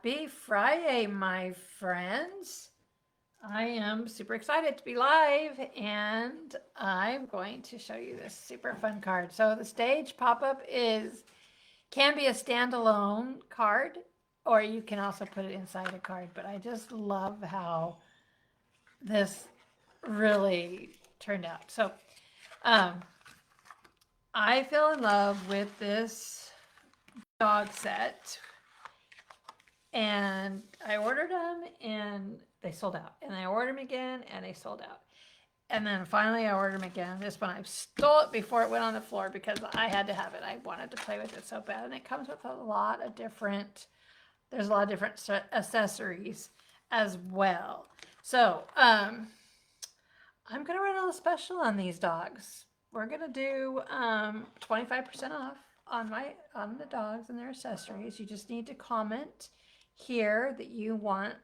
Happy Friday, my friends. I am super excited to be live and I'm going to show you this super fun card. So the stage pop-up can be a standalone card or you can also put it inside a card, but I just love how this really turned out. So um, I fell in love with this dog set and I ordered them and they sold out. And I ordered them again and they sold out. And then finally I ordered them again. This one I stole it before it went on the floor because I had to have it. I wanted to play with it so bad. And it comes with a lot of different, there's a lot of different accessories as well. So I'm going to run a little special on these dogs. We're going to do 25% off on the dogs and their accessories. You just need to comment here that you want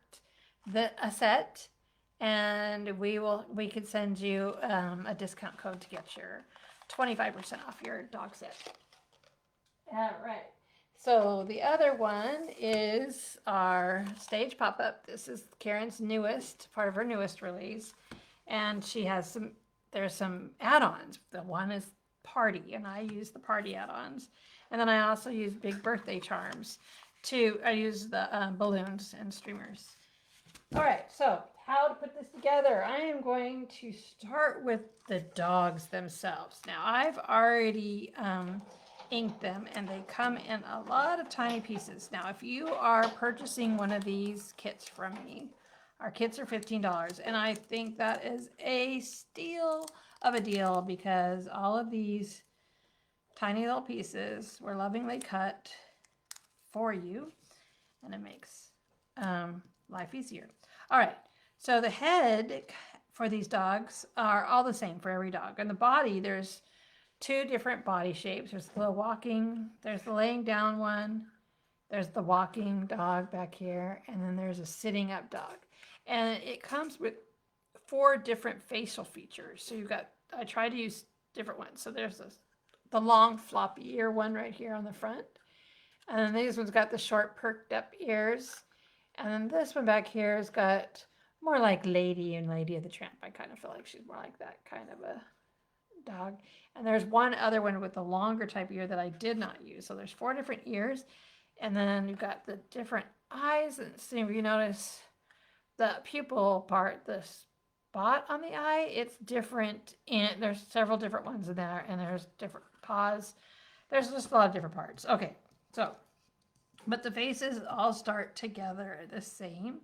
a set, and we could send you a discount code to get your 25% off your dog set. All right. So the other one is our stage pop-up. This is Karen's part of her newest release. And she has there's some add-ons. The one is party, and I use the party add-ons. And then I also use big birthday charms. I use the balloons and streamers. All right, so how to put this together. I am going to start with the dogs themselves. Now, I've already inked them, and they come in a lot of tiny pieces. Now, if you are purchasing one of these kits from me, our kits are $15, and I think that is a steal of a deal because all of these tiny little pieces were lovingly cut for you, and it makes life easier. All right, so the head for these dogs are all the same for every dog. And the body, there's two different body shapes. There's there's the laying down one, there's the walking dog back here, and then there's a sitting up dog. And it comes with 4 different facial features. So I try to use different ones. So there's the long floppy ear one right here on the front. And then these ones got the short perked up ears. And then this one back here has got more like Lady and Lady of the Tramp. I kind of feel like she's more like that kind of a dog. And there's one other one with the longer type ear that I did not use. So there's 4 different ears. And then you've got the different eyes. And see if you notice the pupil part, the spot on the eye, it's different. And there's several different ones in there. And there's different paws. There's just a lot of different parts. Okay, so, but the faces all start together the same.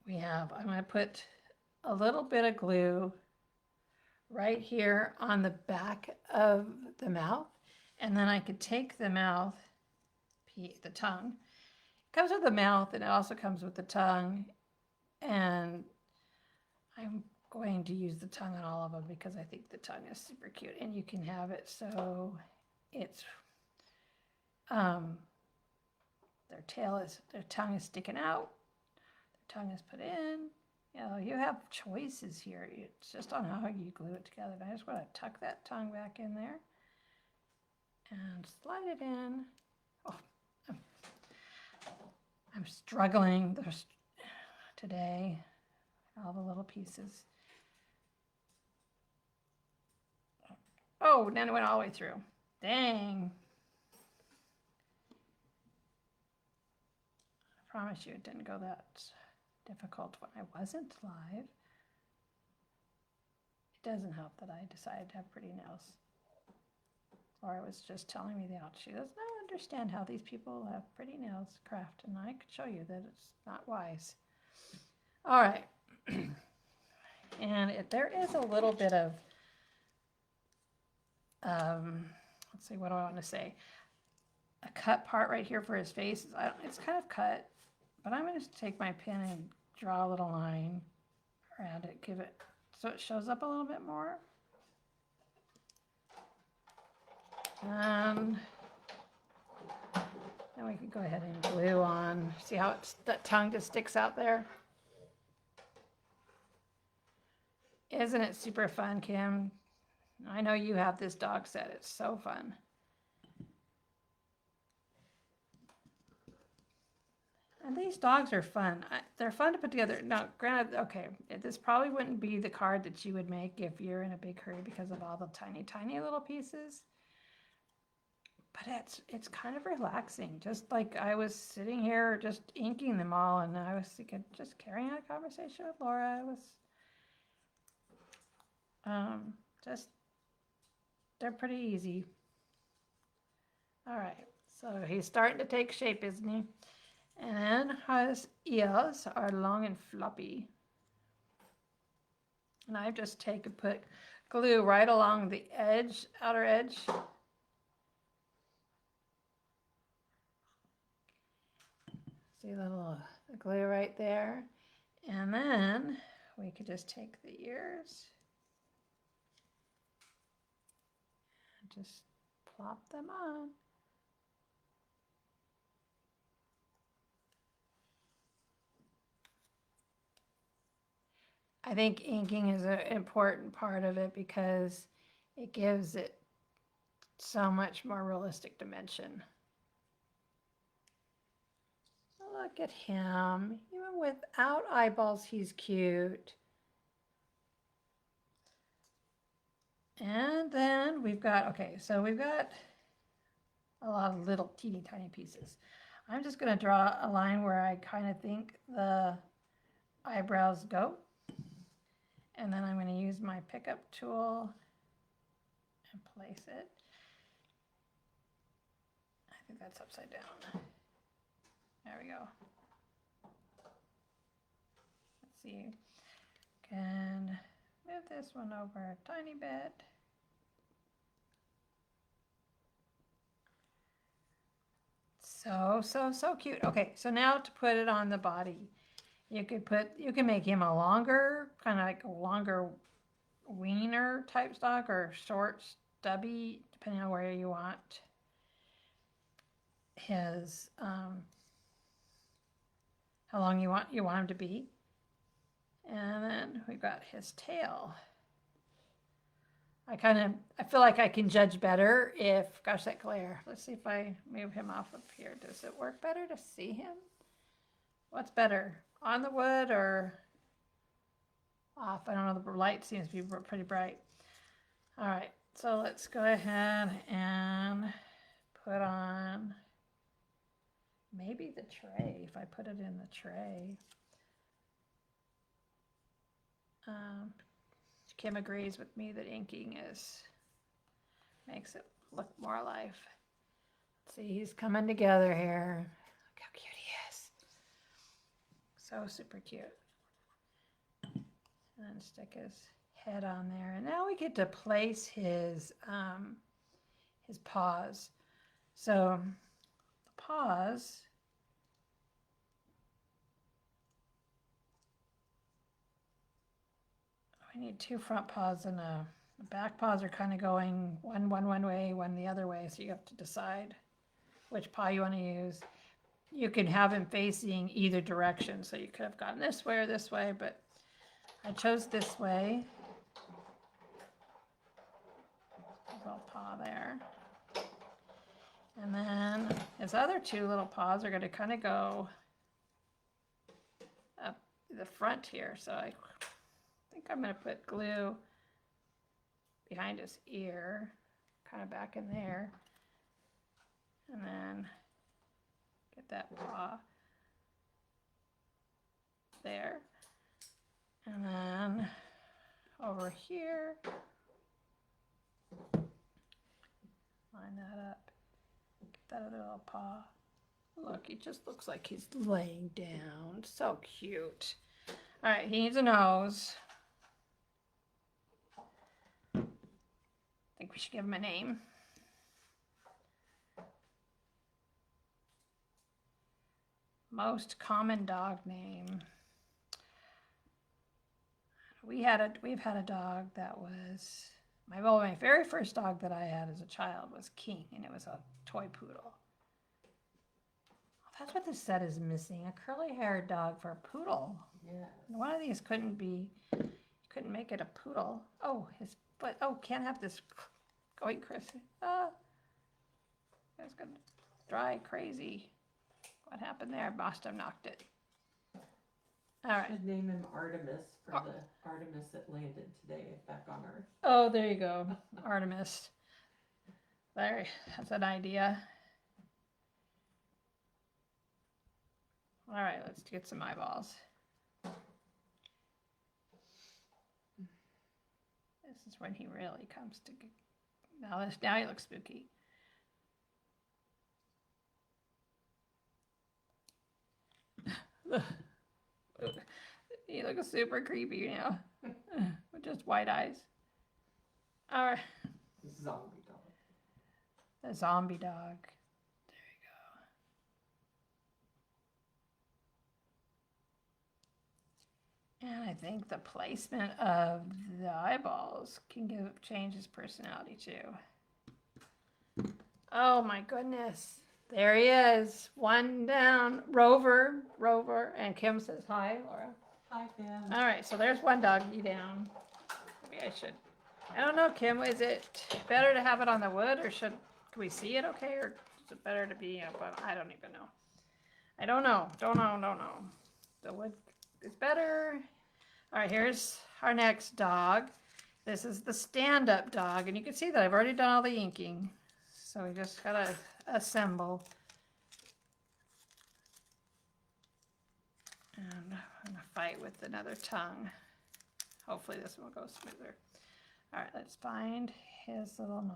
I'm going to put a little bit of glue right here on the back of the mouth. And then I could take the mouth, the tongue. It comes with the mouth and it also comes with the tongue. And I'm going to use the tongue on all of them because I think the tongue is super cute. And you can have it so it's, their tongue is sticking out. Their tongue is put in. You have choices here. It's just on how you glue it together. But I just want to tuck that tongue back in there and slide it in. Oh, I'm struggling today. All the little pieces. Oh, then it went all the way through. Dang. I promise you it didn't go that difficult when I wasn't live. It doesn't help that I decided to have pretty nails. Laura was just telling me she does not understand how these people have pretty nails craft, and I could show you that it's not wise. All right. And there is a little bit of, let's see, what do I want to say? A cut part right here for his face. It's kind of cut, but I'm going to take my pen and draw a little line around it, give it so it shows up a little bit more. Then we can go ahead and glue on. See how that tongue just sticks out there? Isn't it super fun, Kim? I know you have this dog set. It's so fun. And these dogs are fun. They're fun to put together. Now, granted, okay, this probably wouldn't be the card that you would make if you're in a big hurry because of all the tiny, tiny little pieces. But it's kind of relaxing. Just like I was sitting here just inking them all, and I was thinking, just carrying on a conversation with Laura. It was just, they're pretty easy. All right, so he's starting to take shape, isn't he? And his ears are long and floppy. And I've just put glue right along the edge, outer edge. See the little glue right there. And then we could just take the ears and just plop them on. I think inking is an important part of it because it gives it so much more realistic dimension. Look at him. Even without eyeballs, he's cute. And then we've got, okay, so we've got a lot of little teeny tiny pieces. I'm just going to draw a line where I kind of think the eyebrows go. And then I'm going to use my pickup tool and place it. I think that's upside down. There we go. Let's see. Can move this one over a tiny bit. So cute. Okay, so now to put it on the body. You can make him a longer, kind of like a longer wiener type stock or short stubby, depending on where you want his, how long you want him to be. And then we've got his tail. I feel like I can judge better if, gosh, that glare. Let's see if I move him off of here. Does it work better to see him? What's better, on the wood or off? I don't know, the light seems to be pretty bright. All right, so let's go ahead and put on maybe the tray, if I put it in the tray. Kim agrees with me that inking makes it look more alive. Let's see, he's coming together here. Look how cute he is. So super cute. And then stick his head on there. And now we get to place his paws. So the paws, we need two front paws and the back paws are kind of going one way, one the other way. So you have to decide which paw you want to use. You can have him facing either direction. So you could have gone this way or this way, but I chose this way. Little paw there. And then his other two little paws are going to kind of go up the front here. So I think I'm going to put glue behind his ear, kind of back in there. And then get that paw there. And then over here, line that up. Get that other little paw. Look, he just looks like he's laying down. So cute. All right, he needs a nose. I think we should give him a name. Most common dog name. We've had a dog that was my very first dog that I had as a child was King, and it was a toy poodle. That's what this set is missing, a curly-haired dog for a poodle. Yeah. One of these couldn't make it a poodle. Oh, his foot. Oh, can't have this going crazy. It's gonna dry crazy. What happened there? Must have knocked it. All right. Should name him Artemis for the Artemis that landed today back on Earth. Oh, there you go. Artemis. There, that's an idea. All right, let's get some eyeballs. This is when he really comes to. Now he looks spooky. He looks super creepy now, with just white eyes. All right. Zombie dog. The zombie dog. There you go. And I think the placement of the eyeballs can change his personality too. Oh my goodness. There he is. One down. Rover. And Kim says hi, Laura. Hi, Kim. All right, so there's one doggy down. Maybe I should. I don't know, Kim. Is it better to have it on the wood, or can we see it okay, or is it better to be up? I don't even know. I don't know. Don't know. The wood is better. All right, here's our next dog. This is the stand-up dog, and you can see that I've already done all the inking. So we just gotta assemble. And I'm gonna fight with another tongue. Hopefully this one will go smoother. All right, let's find his little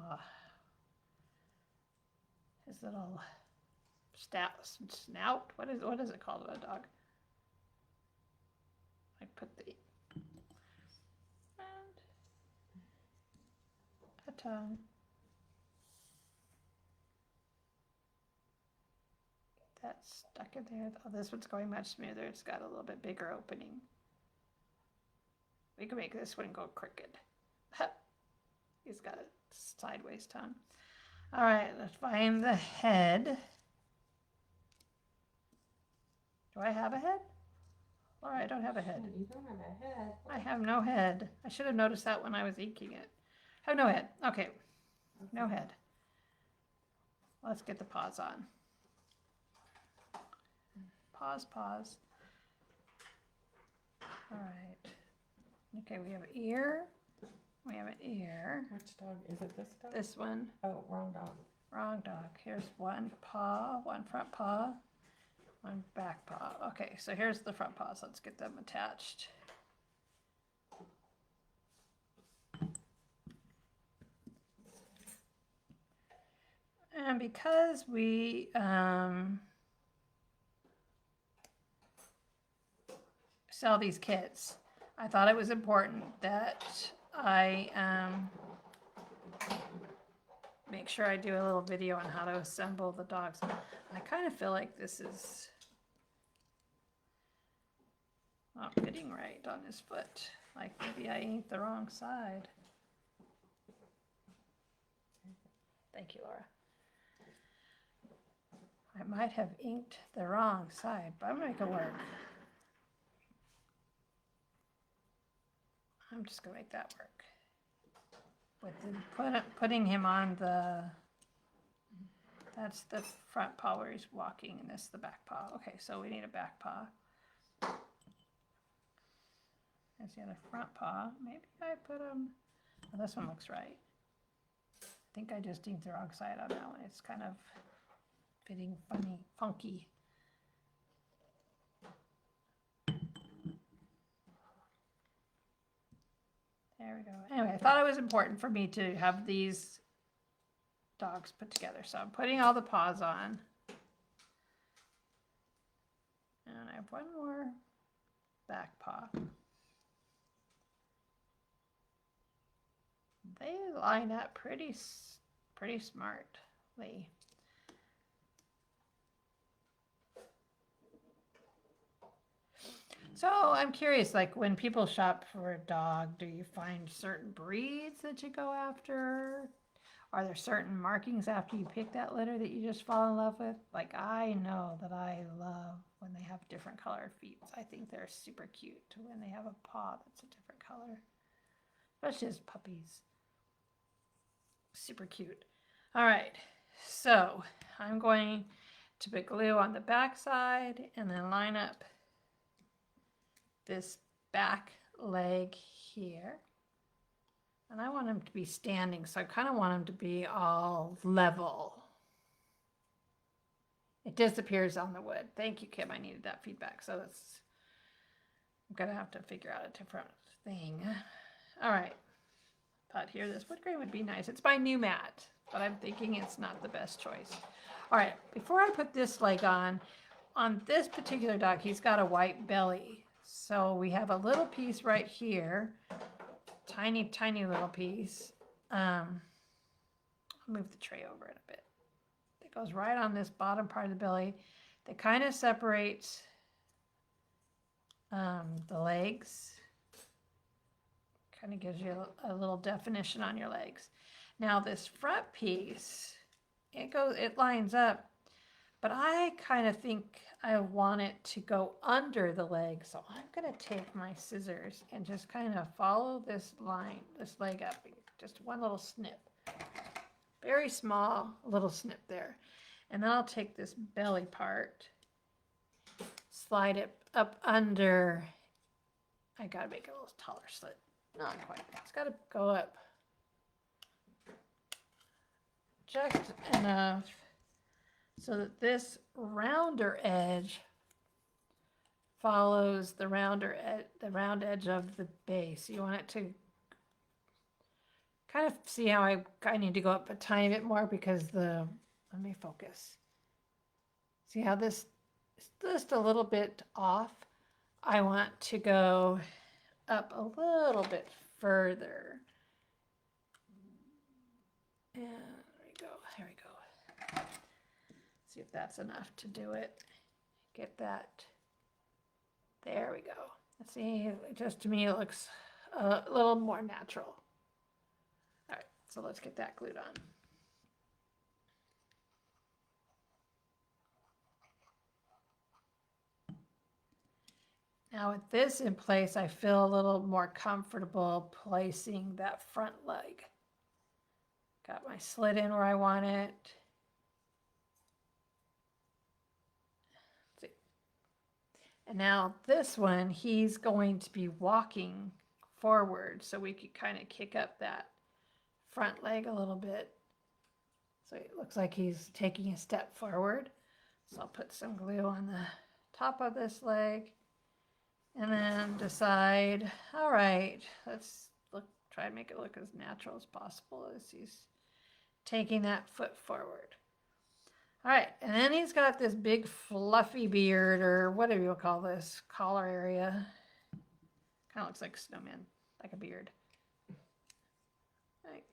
snout. What is it called with a dog? I put the and a tongue. That's stuck in there. Oh, this one's going much smoother. It's got a little bit bigger opening. We can make this one go crooked. He's got a sideways tongue. All right, let's find the head. Do I have a head? All right, I don't have a head. You don't have a head. I have no head. I should have noticed that when I was inking it. I have no head. Okay, no head. Let's get the paws on. Pause. All right. Okay, we have an ear. We have an ear. Which dog? Is it this dog? This one. Oh, wrong dog. Wrong dog. Here's one paw, one front paw, one back paw. Okay, so here's the front paws. Let's get them attached. And because we sell these kits, I thought it was important that I make sure I do a little video on how to assemble the dogs. I kind of feel like this is not fitting right on his foot. Like maybe I inked the wrong side. Thank you, Laura. I might have inked the wrong side, but I'm gonna make it work. I'm just gonna make that work. With putting him on that's the front paw where he's walking, and this is the back paw. Okay, so we need a back paw. There's the other front paw. Maybe I put him, oh, this one looks right. I think I just inked the wrong side on that one. It's kind of fitting funky. There we go. Anyway, I thought it was important for me to have these dogs put together. So I'm putting all the paws on. And I have one more back paw. They line up pretty smartly. So I'm curious, like when people shop for a dog, do you find certain breeds that you go after? Are there certain markings after you pick that litter that you just fall in love with? Like I know that I love when they have different colored feet. I think they're super cute when they have a paw that's a different color. Especially as puppies. Super cute. All right, so I'm going to put glue on the back side and then line up this back leg here. And I want him to be standing, so I kind of want him to be all level. It disappears on the wood. Thank you, Kim. I needed that feedback. So that's, I'm going to have to figure out a different thing. All right. Thought here this wood grain would be nice. It's my new mat, but I'm thinking it's not the best choice. All right. Before I put this leg on this particular dog, he's got a white belly. So we have a little piece right here. Tiny, tiny little piece. I'll move the tray over it a bit. It goes right on this bottom part of the belly. That kind of separates the legs. Kind of gives you a little definition on your legs. Now this front piece, it lines up, but I kind of think I want it to go under the leg. So I'm going to take my scissors and just kind of follow this line, this leg up, just one little snip. Very small little snip there. And then I'll take this belly part, slide it up under. I got to make it a little taller slit. Not quite. It's got to go up just enough so that this rounder edge follows the round edge of the base. You want it to kind of see how I need to go up a tiny bit more because let me focus. See how this is just a little bit off? I want to go up a little bit further. And there we go. See if that's enough to do it. Get that. There we go. See, just to me it looks a little more natural. All right, so let's get that glued on. Now with this in place, I feel a little more comfortable placing that front leg. Got my slit in where I want it. See. And now this one, he's going to be walking forward, so we could kind of kick up that front leg a little bit. So it looks like he's taking a step forward. So I'll put some glue on the top of this leg. And then decide, all right, let's try and make it look as natural as possible as he's taking that foot forward. All right, and then he's got this big fluffy beard, or whatever you'll call this, collar area. Kind of looks like a snowman, like a beard. Like,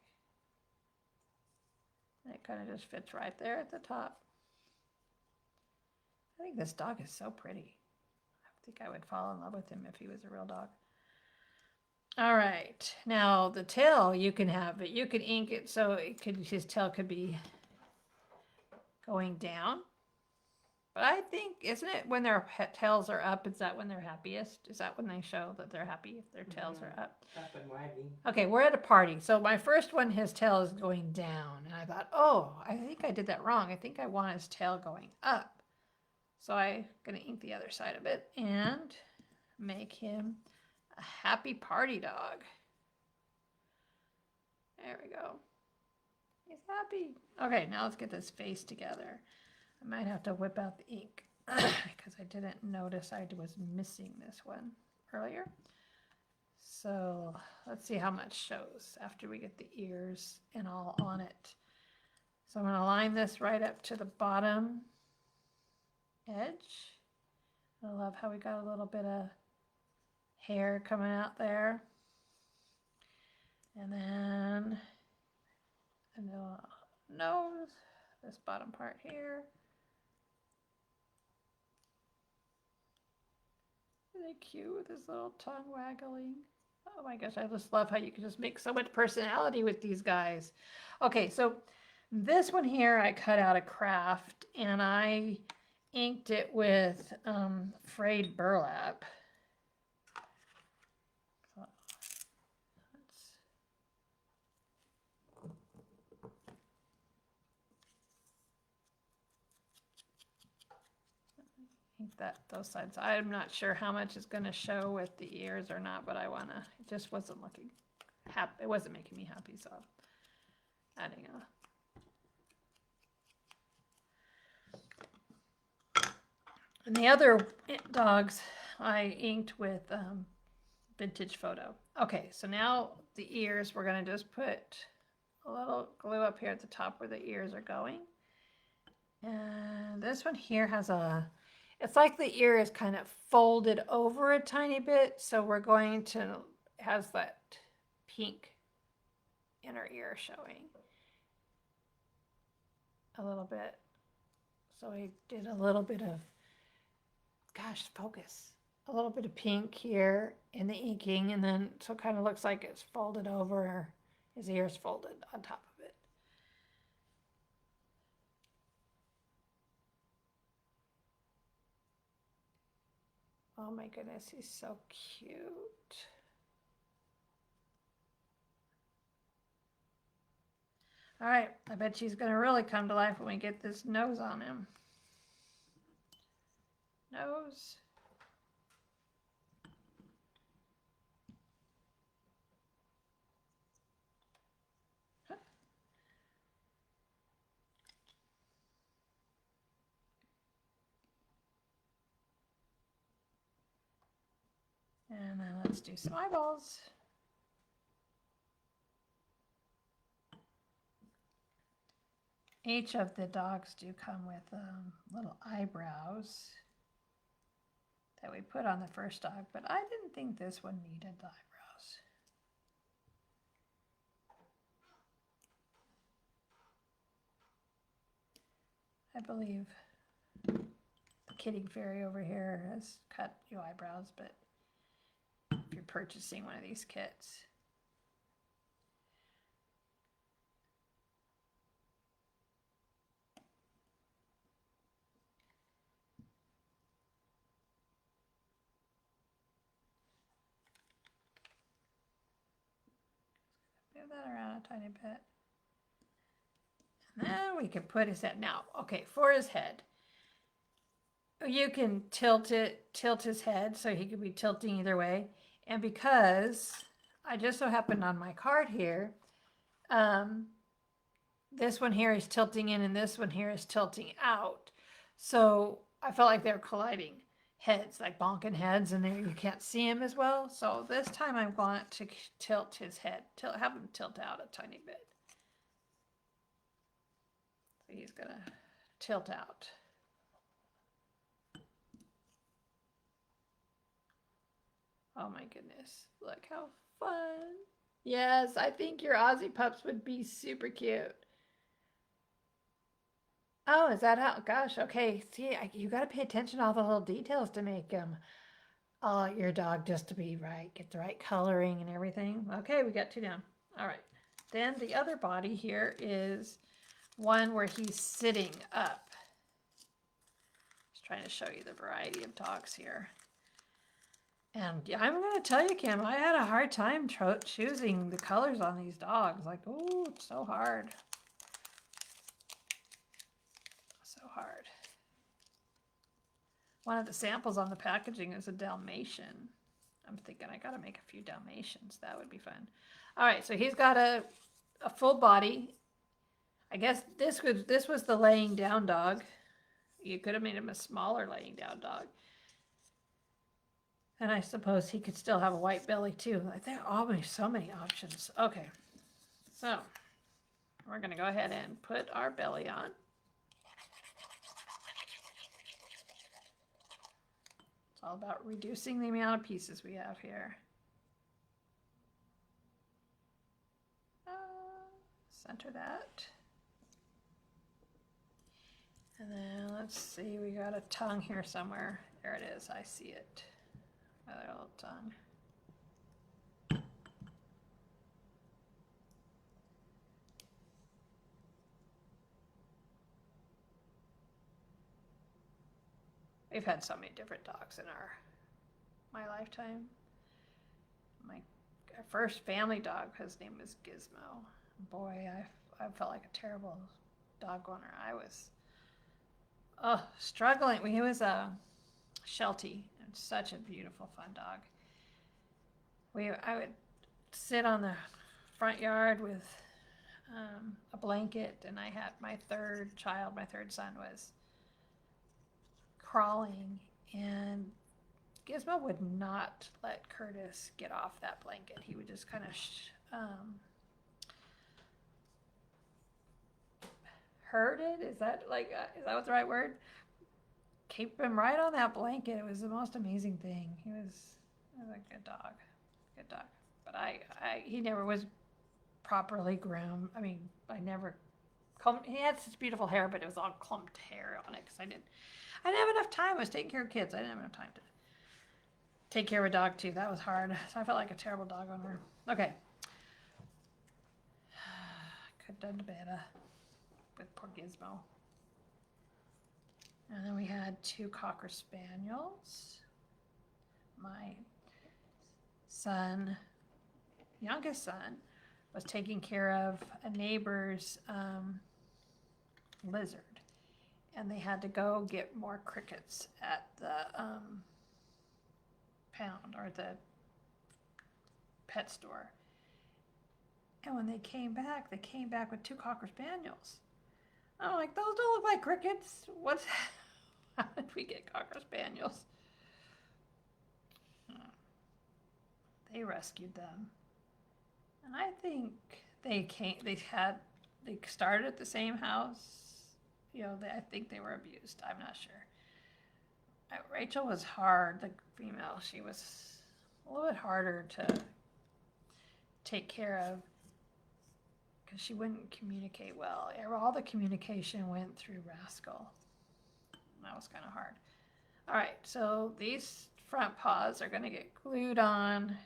it kind of just fits right there at the top. I think this dog is so pretty. I think I would fall in love with him if he was a real dog. All right, now the tail you can have it. You can ink it so his tail could be going down. But I think, isn't it when their tails are up, is that when they're happiest? Is that when they show that they're happy if their tails are up? Up and wagging. Okay, we're at a party. So my first one, his tail is going down. And I thought, oh, I think I did that wrong. I think I want his tail going up. So I'm going to ink the other side of it and make him a happy party dog. There we go. He's happy. Okay, now let's get this face together. I might have to whip out the ink because I didn't notice I was missing this one earlier. So let's see how much shows after we get the ears and all on it. So I'm going to line this right up to the bottom edge. I love how we got a little bit of hair coming out there. And then the nose, this bottom part here. Isn't it cute with his little tongue waggling? Oh my gosh, I just love how you can just make so much personality with these guys. Okay, so this one here I cut out a craft and I inked it with frayed burlap. those sides. I'm not sure how much is going to show with the ears or not, but I want to, it just wasn't looking happy. It wasn't making me happy, so adding a. And the other dogs I inked with vintage photo. Okay, so now the ears, we're going to just put a little glue up here at the top where the ears are going. And this one here has it's like the ear is kind of folded over a tiny bit. So we're going to, has that pink inner ear showing a little bit. So I did a little bit of, gosh, focus. A little bit of pink here in the inking, and then so it kind of looks like it's folded over, his ear's folded on top of it. Oh my goodness, he's so cute. All right, I bet she's gonna really come to life when we get this nose on him. Nose. And then let's do some eyeballs. Each of the dogs do come with little eyebrows that we put on the first dog, but I didn't think this one needed the eyebrows. I believe the Kidding Fairy over here has cut your eyebrows, but if you're purchasing one of these kits. Move that around a tiny bit. And then we can put his head. Now, okay, for his head, you can tilt his head so he could be tilting either way. And because I just so happened on my card here, this one here is tilting in and this one here is tilting out. So I felt like they were colliding heads, like bonking heads, and there you can't see him as well. So this time I want to tilt his head, have him tilt out a tiny bit. So he's gonna tilt out. Oh my goodness, look how fun. Yes, I think your Aussie pups would be super cute. Oh, is that how? Gosh, okay. See, you got to pay attention to all the little details to make your dog just to be right, get the right coloring and everything. Okay, we got two down. All right. Then the other body here is one where he's sitting up. Just trying to show you the variety of dogs here. And yeah, I'm going to tell you, Kim, I had a hard time choosing the colors on these dogs. Like, oh, it's so hard. So hard. One of the samples on the packaging is a Dalmatian. I'm thinking I got to make a few Dalmatians. That would be fun. All right, so he's got a full body. I guess this was the laying down dog. You could have made him a smaller laying down dog. And I suppose he could still have a white belly too. There are always so many options. Okay, so we're gonna go ahead and put our belly on. It's all about reducing the amount of pieces we have here. Center that. And then let's see, we got a tongue here somewhere. There it is, I see it. Another little tongue. We've had so many different dogs in my lifetime. My first family dog, his name was Gizmo. Boy, I felt like a terrible dog owner. I was struggling. He was Sheltie. It's such a beautiful, fun dog. I would sit on the front yard with a blanket, and I had my third son was crawling, and Gizmo would not let Curtis get off that blanket. He would just kind of hurt it. Is that what's the right word? Keep him right on that blanket. It was the most amazing thing. He was a good dog, But he never was properly groomed. I mean, I never combed. He had such beautiful hair, but it was all clumped hair on it because I didn't have enough time. I was taking care of kids. I didn't have enough time to take care of a dog too. That was hard. So I felt like a terrible dog owner. Okay. Could have done better with poor Gizmo. And then we had 2 Cocker Spaniels. My youngest son, was taking care of a neighbor's lizard. And they had to go get more crickets at the pound or the pet store. And when they came back with 2 Cocker Spaniels. I'm like, those don't look like crickets. How did we get Cocker Spaniels? They rescued them. And I think they started at the same house. I think they were abused. I'm not sure. Rachel was hard, the female. She was a little bit harder to take care of because she wouldn't communicate well. All the communication went through Rascal. That was kind of hard. All right, so these front paws are going to get glued on.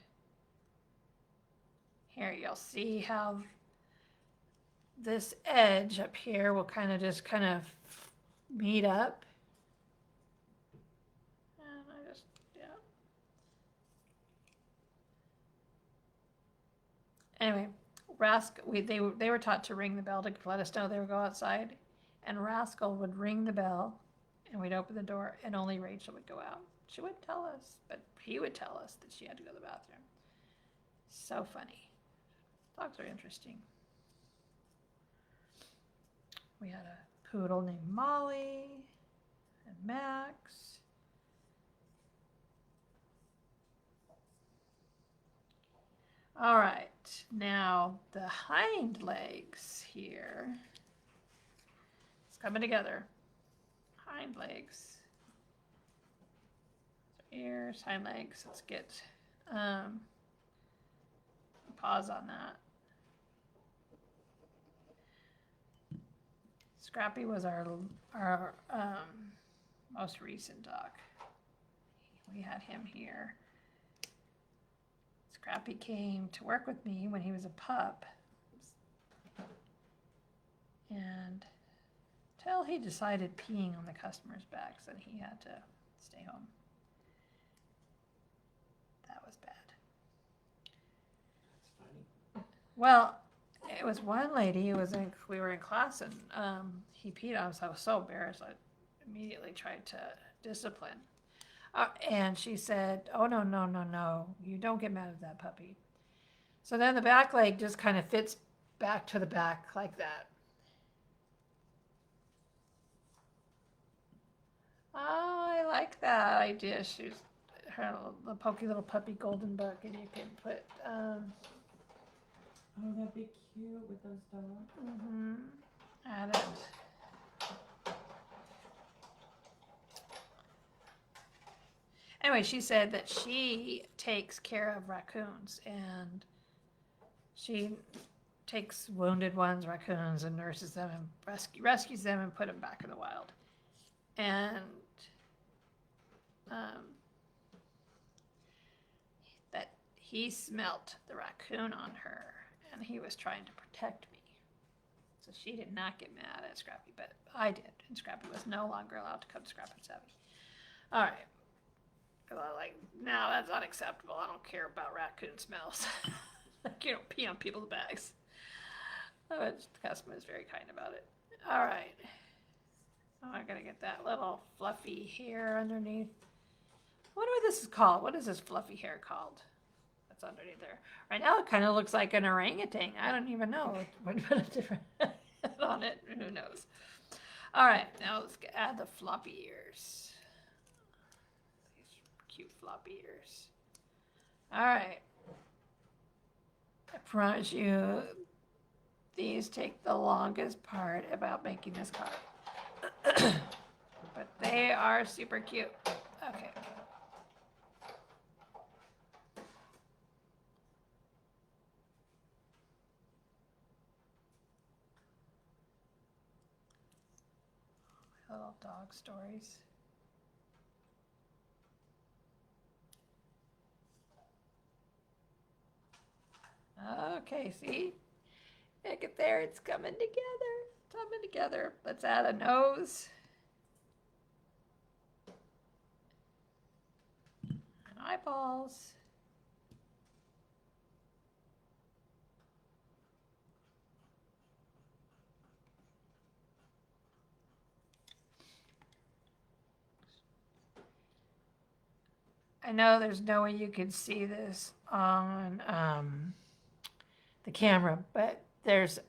Here you'll see how this edge up here will kind of meet up. Anyway, they were taught to ring the bell to let us know they would go outside, and Rascal would ring the bell, and we'd open the door, and only Rachel would go out. She wouldn't tell us, but he would tell us that she had to go to the bathroom. So funny. Dogs are interesting. We had a poodle named Molly and Max. All right, now the hind legs here. It's coming together. Hind legs. So ears, hind legs. Let's get pause on that. Scrappy was our most recent dog. We had him here. Scrappy came to work with me when he was a pup, and till he decided peeing on the customers' backs, and he had to stay home. That was bad. That's funny. Well, it was one lady. We were in class, and he peed on us. I was so embarrassed. I immediately tried to discipline. And she said, "Oh, no. You don't get mad at that puppy." So then the back leg just kind of fits back to the back like that. Oh, I like that idea. She's the pokey little puppy golden book, and you can put... Oh, that'd be cute with those dogs. Add it. Anyway, she said that she takes care of raccoons, and she takes wounded ones, raccoons, and nurses them and rescues them and put them back in the wild. And that he smelt the raccoon on her, and he was trying to protect me. So she did not get mad at Scrappy, but I did, and Scrappy was no longer allowed to come to Scrap and Savvy. All right. Because I like, no, that's unacceptable. I don't care about raccoon smells. You don't pee on people's bags. The customer is very kind about it. All right. Oh, I gotta get that little fluffy hair underneath. wonder what this is called. What is this fluffy hair called? That's underneath there. Right now it kind of looks like an orangutan. I don't even know. Would put a different head on it. Who knows? All right, now let's add the floppy ears. These cute floppy ears. All right. I promise you, these take the longest part about making this card. But they are super cute. Okay. Little dog stories. Okay, see? Look at there, it's coming together. It's coming together. Let's add a nose. And eyeballs. I know there's no way you can see this on the camera, but there's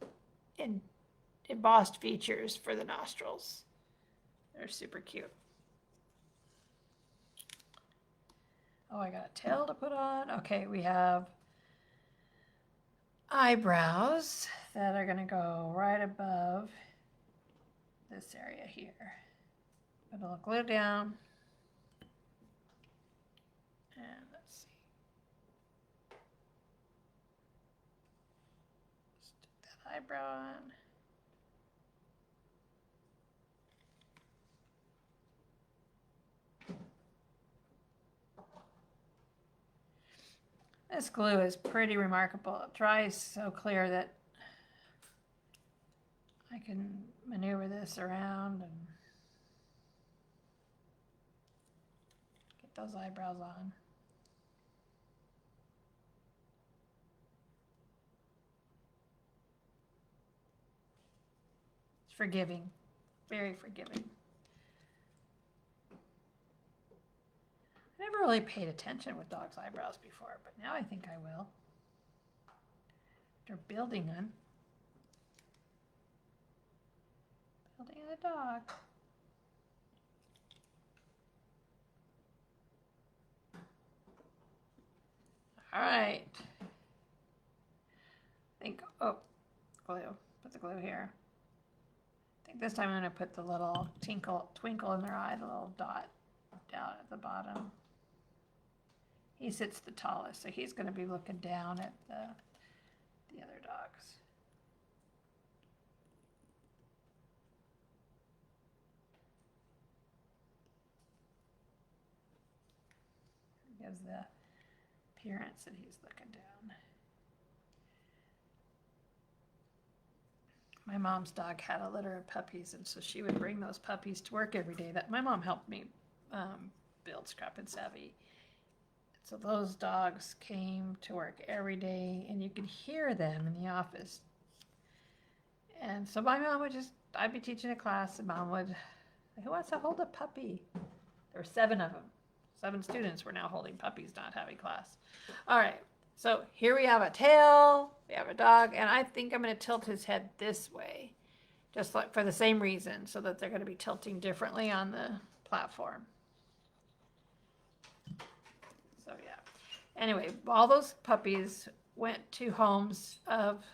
embossed features for the nostrils. They're super cute. Oh, I got a tail to put on. Okay, we have eyebrows that are gonna go right above this area here. Put a little glue down. And let's see. Stick that eyebrow on. This glue is pretty remarkable. It dries so clear that I can maneuver this around and get those eyebrows on. It's forgiving, very forgiving. I never really paid attention with dogs' eyebrows before, but now I think I will. They're building them. Building a dog. All right. I think, oh, glue. Put the glue here. I think this time I'm going to put the little twinkle in their eye, the little dot down at the bottom. He sits the tallest, so he's going to be looking down at the other dogs. Gives the appearance that he's looking down. My mom's dog had a litter of puppies, and so she would bring those puppies to work every day. That my mom helped me build Scrap and Savvy. So those dogs came to work every day, and you could hear them in the office. And so my mom would I'd be teaching a class, and mom would say, who wants to hold a puppy? There were 7 of them. 7 students were now holding puppies, not having class. All right, so here we have a tail, we have a dog, and I think I'm going to tilt his head this way, just like for the same reason, so that they're going to be tilting differently on the platform. So yeah. Anyway, all those puppies went to homes of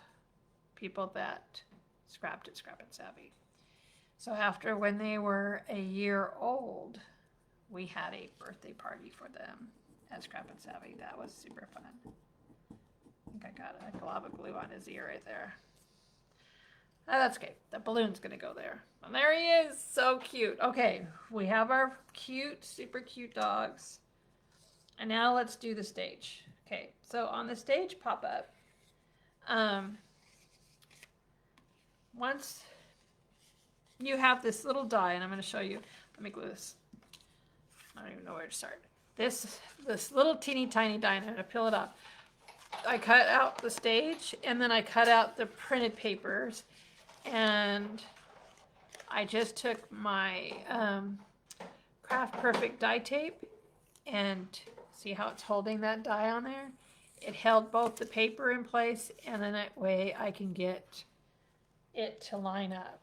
people that scrapped at Scrap and Savvy. So after when they were a year old, we had a birthday party for them at Scrap and Savvy. That was super fun. I think I got a glob of glue on his ear right there. Oh, that's okay. The balloon's gonna go there. And there he is, so cute. Okay, we have our cute, super cute dogs. And now let's do the stage. Okay, so on the stage pop-up, once you have this little die, and I'm gonna show you, let me glue this. I don't even know where to start. This little teeny tiny die, and I'm gonna peel it off. I cut out the stage, and then I cut out the printed papers, and I just took my Craft Perfect die tape, and see how it's holding that die on there? It held both the paper in place, and then that way I can get it to line up.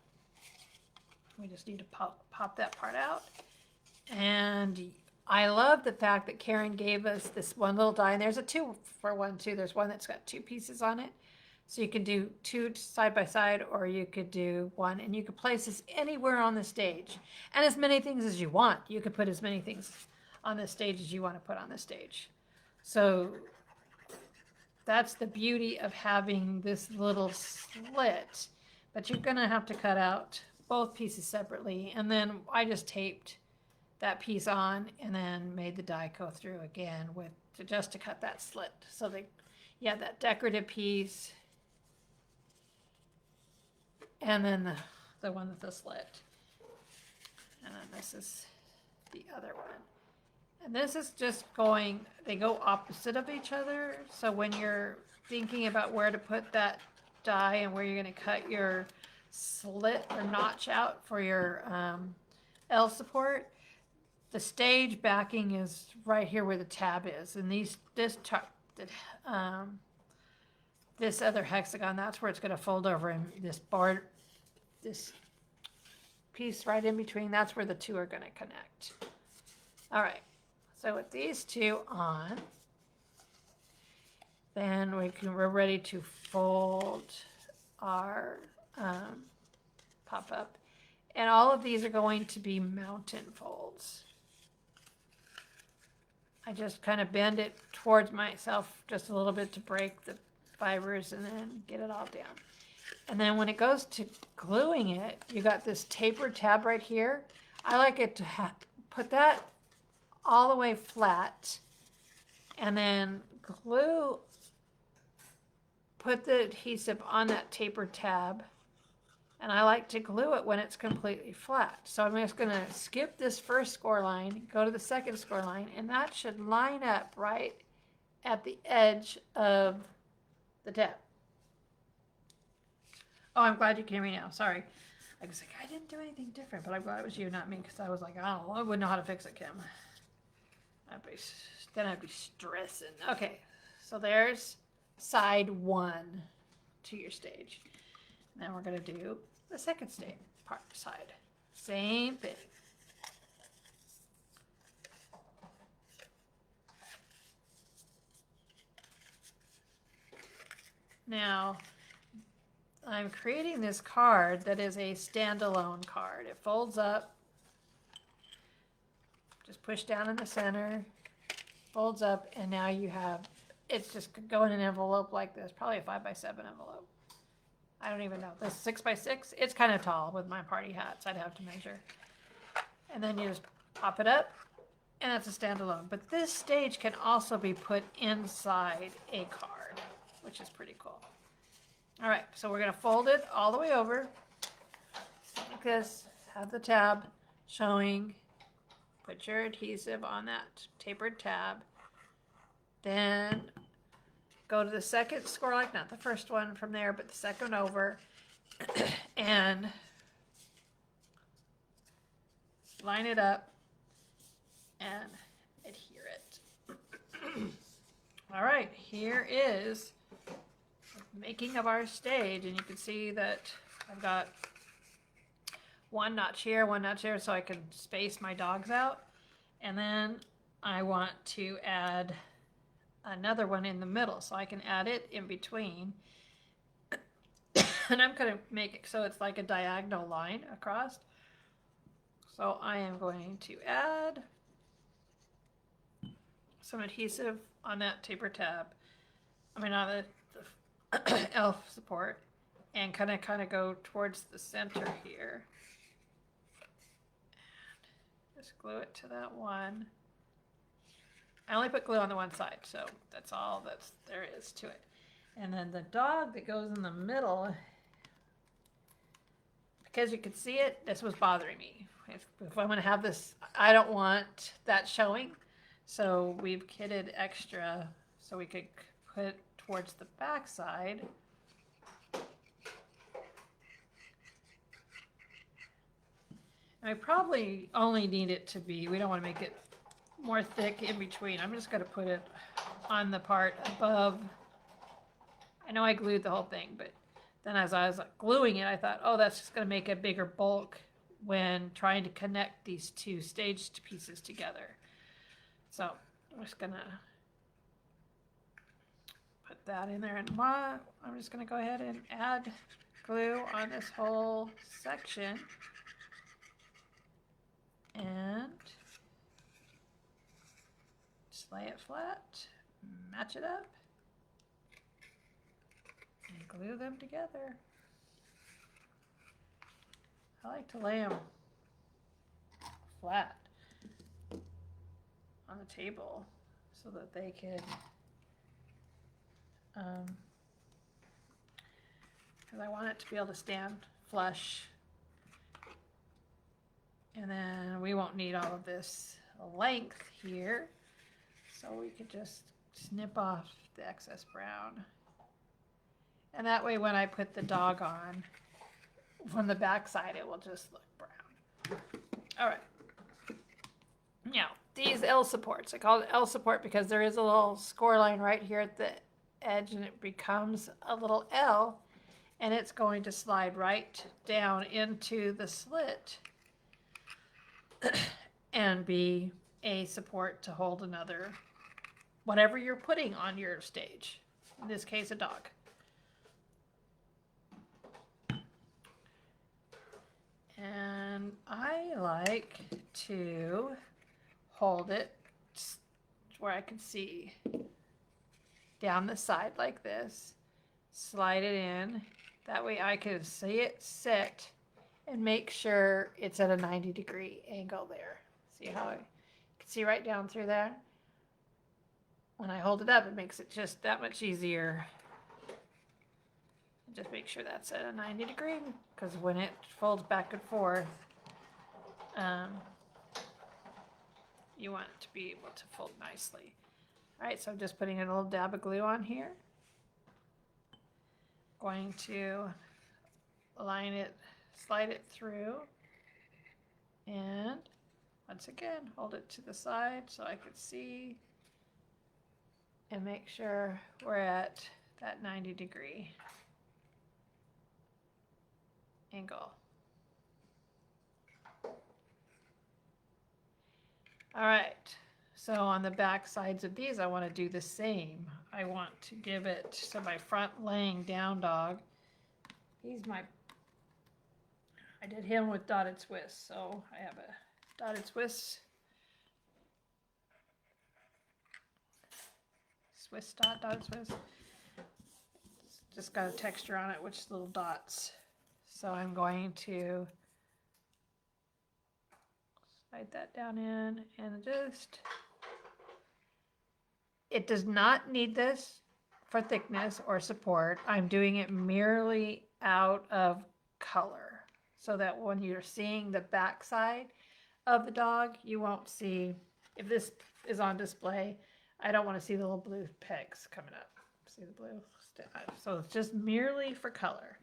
We just need to pop that part out. And I love the fact that Karen gave us this one little die, and there's a 2-for-1 too. There's one that's got 2 pieces on it. So you can do 2 side by side, or you could do 1, and you could place this anywhere on the stage. And as many things as you want. You could put as many things on the stage as you want to put on the stage. So that's the beauty of having this little slit. But you're going to have to cut out both pieces separately. And then I just taped that piece on and then made the die go through again just to cut that slit. So you have that decorative piece and then the one with the slit. And then this is the other one. And this is just they go opposite of each other. So when you're thinking about where to put that die and where you're going to cut your slit or notch out for your L support, the stage backing is right here where the tab is. And this other hexagon, that's where it's going to fold over, and this piece right in between, that's where the two are going to connect. All right. So with these two on, then we're ready to fold our pop-up. And all of these are going to be mountain folds. I just kind of bend it towards myself just a little bit to break the fibers and then get it all down. And then when it goes to gluing it, you got this tapered tab right here. I like it to put that all the way flat and then put the adhesive on that tapered tab. And I like to glue it when it's completely flat. So I'm just going to skip this first score line, go to the second score line, and that should line up right at the edge of the tab. Oh, I'm glad you came in now. Sorry. I was like, I didn't do anything different, but I'm glad it was you, not me, because I was like, I wouldn't know how to fix it, Kim. Then I'd be stressing. Okay, so there's side 1 to your stage. Now we're going to do the second side. Same thing. Now, I'm creating this card that is a standalone card. It folds up. Just push down in the center, folds up, and now you have, it's just go in an envelope like this, probably a 5x7 envelope. I don't even know. This 6x6, it's kind of tall with my party hats. I'd have to measure. And then you just pop it up, and it's a standalone. But this stage can also be put inside a card, which is pretty cool. All right, so we're going to fold it all the way over like this. Have the tab showing. Put your adhesive on that tapered tab. Then go to the second score line, not the first one from there, but the second over, and line it up and adhere it. All right, here is the making of our stage, and you can see that I've got one notch here, so I can space my dogs out. And then I want to add another one in the middle, so I can add it in between. And I'm going to make it so it's like a diagonal line across. So I am going to add some adhesive on that taper tab. On the elf support, and kind of go towards the center here. Just glue it to that one. I only put glue on the one side, so that's all there is to it. And then the dog that goes in the middle, because you can see it, this was bothering me. If I'm going to have this, I don't want that showing. So we've kitted extra so we could put towards the back side. And I probably only need it to be, we don't want to make it more thick in between. I'm just going to put it on the part above. I know I glued the whole thing, but then as I was gluing it, I thought, oh, that's just going to make a bigger bulk when trying to connect these two staged pieces together. So I'm just going to put that in there. And I'm just going to go ahead and add glue on this whole section. And just lay it flat, match it up, and glue them together. I like to lay them flat on the table so that they could, because I want it to be able to stand flush. And then we won't need all of this length here, so we could just snip off the excess brown. And that way when I put the dog on, from the back side, it will just look brown. All right. Now, these L supports, I call it L support because there is a little score line right here at the edge and it becomes a little L, and it's going to slide right down into the slit and be a support to hold another, whatever you're putting on your stage. In this case, a dog. And I like to hold it where I can see down the side like this, slide it in. That way I can see it sit and make sure it's at a 90-degree angle there. See how I can see right down through there? When I hold it up, it makes it just that much easier. Just make sure that's at a 90-degree, because when it folds back and forth, you want it to be able to fold nicely. All right, so I'm just putting a little dab of glue on here. Going to line it, slide it through, and once again, hold it to the side so I can see and make sure we're at that 90-degree angle. All right, so on the back sides of these, I want to do the same. I want to give it, so my front laying down dog, I did him with dotted Swiss, so I have a dotted Swiss dot, dotted Swiss. It's just got a texture on it, which is little dots. So I'm going to slide that down in and just, it does not need this for thickness or support. I'm doing it merely out of color so that when you're seeing the back side of the dog, you won't see, if this is on display, I don't want to see the little blue pegs coming up. See the blue? So it's just merely for color.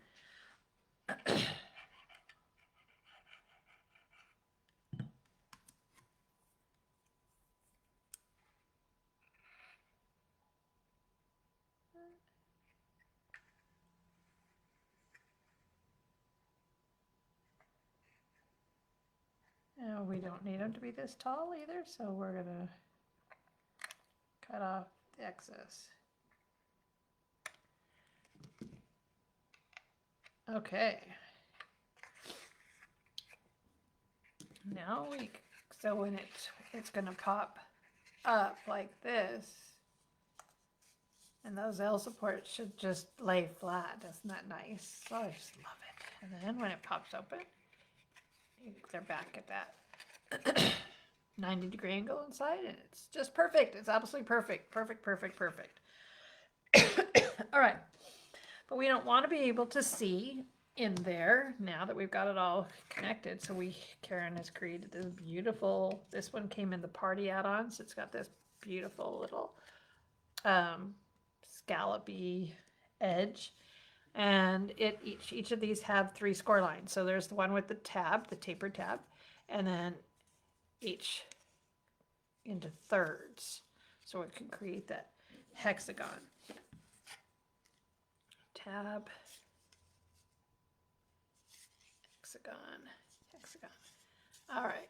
Now we don't need them to be this tall either, so we're gonna cut off the excess. Okay. Now so when it's gonna pop up like this, and those L supports should just lay flat. Isn't that nice? Oh, I just love it. And then when it pops open, they're back at that 90-degree angle inside, and it's just perfect. It's absolutely perfect. Perfect, perfect, perfect. All right. But we don't want to be able to see in there now that we've got it all connected. So Karen has created this beautiful, this one came in the party add-on, so it's got this beautiful little scallopy edge. And each of these have 3 score lines. So there's the one with the tab, the tapered tab, and then each into thirds so it can create that hexagon. Tab, hexagon, hexagon. All right.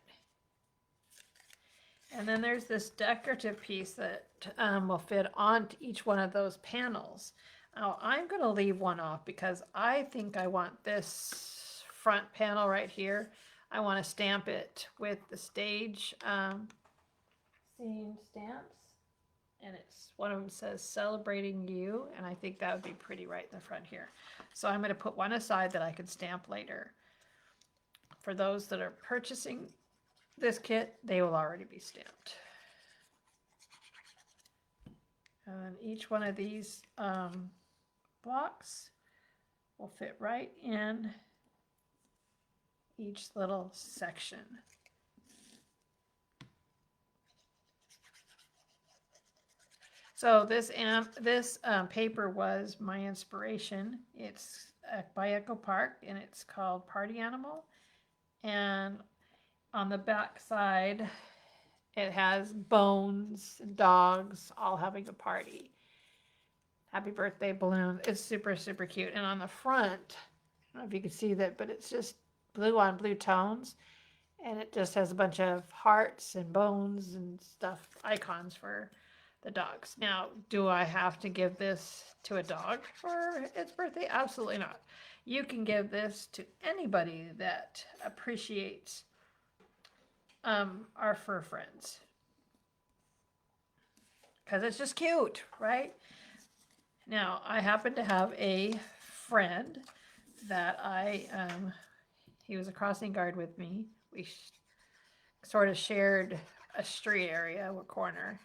And then there's this decorative piece that will fit onto each one of those panels. Now I'm going to leave one off because I think I want this front panel right here. I want to stamp it with the stage scene stamps. And it's one of them says celebrating you. And I think that would be pretty right in the front here. So I'm going to put one aside that I can stamp later. For those that are purchasing this kit, they will already be stamped. And each one of these blocks will fit right in each little section. So this paper was my inspiration. It's by Echo Park and it's called Party Animal. And on the back side, it has bones and dogs all having a party. Happy birthday balloon. It's super, super cute. And on the front, I don't know if you can see that, but it's just blue on blue tones. And it just has a bunch of hearts and bones and stuff, icons for the dogs. Now, do I have to give this to a dog for its birthday? Absolutely not. You can give this to anybody that appreciates our fur friends. Because it's just cute, right? Now, I happen to have a friend that he was a crossing guard with me. We sort of shared a street area, a corner.